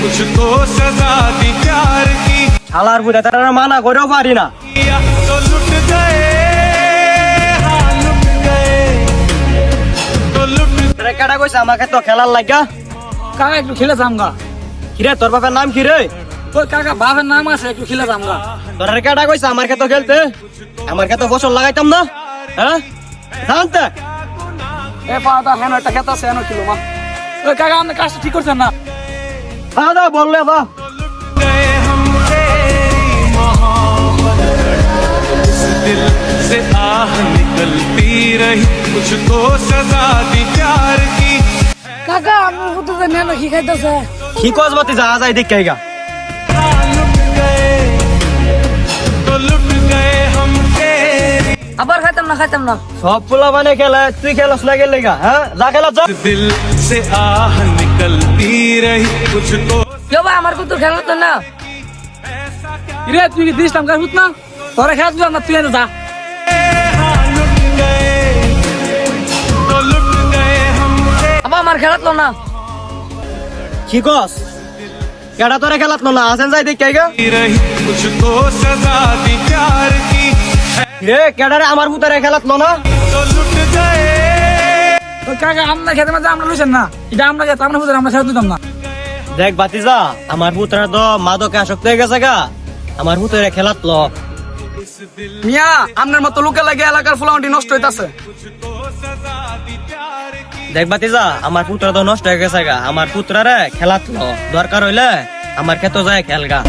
कुछ तो सजा दी प्यार की শালার বুঝে তারা মানা করেও পারি না तो लुट गए हाँ लुट गए तो लुट তোরা কেডা কইছে আমাকে তো খেলার লাগা কাকা একটু খেলে যামগা। কিরে তোর বাপের নাম কি রে ওই কাকা বাবার নাম আছে, একটু খেলে যামগা। তোরা কেডা কইছে আমার খেতো খেলতে আমার খেতো ফসল লাগাইতাম না হ্যাঁ জানতে এ পাওয়া হেন একটা খেত আছে, হেন ছিল মা। ওই কাকা আপনি কাজটা ঠিক করছেন না। দাদা বললে বা गए हम तेरी मोहब्बत इस दिल से आह निकलती रही कुछ तो सजा दी प्यार की কাকা আমার বুদ্ধে নেন কি খাইতেছে। কি কস বাতি যা যাই দেখ কাইগা हाँ लुट गए तो लुट गए हम तेरी আবার খাইতাম না। সব পোলা বানে খেলে তুই খেলস না গেলে গা হ্যাঁ যা খেলা যা दिल से आह निकलती रही कुछ तो কেউ ভাই আমার কুতুর খেলা তো না। রে তুই কি দিস না হুত না তোরে খেলা দিলাম না, তুই এনে যা। हाँ लुट गए तो लुट गए हम আবার আমার খেলাতো না। কি কস কেডা তোরে খেলাত না আসেন যাই দেখ কাইগা तेरी रही कुछ तो सजा दी प्यार की রে কেডারে আমার ভূতারে খেলাত না तो लुट गए ওই কাকা আমরা খেতে মাঝে আমরা লইছেন না, এটা আমরা খেতে আমরা হুজুর আমরা খেলা দিতাম না। দেখ বাতিজা আমার ভূতরা তো মাদকে আসক্ত হয়ে গেছে গা আমার ভূতরে খেলাত ল মিয়া আপনার মতো লোকে লাগে এলাকার ফুলাউন্ডি নষ্ট হইতাছে। দেখ বাতিজা আমার পুত্র তো নষ্ট হয়ে গেছে গা আমার পুত্রারে খেলাত ল দরকার হইলে আমার খেতো যায় খেলগা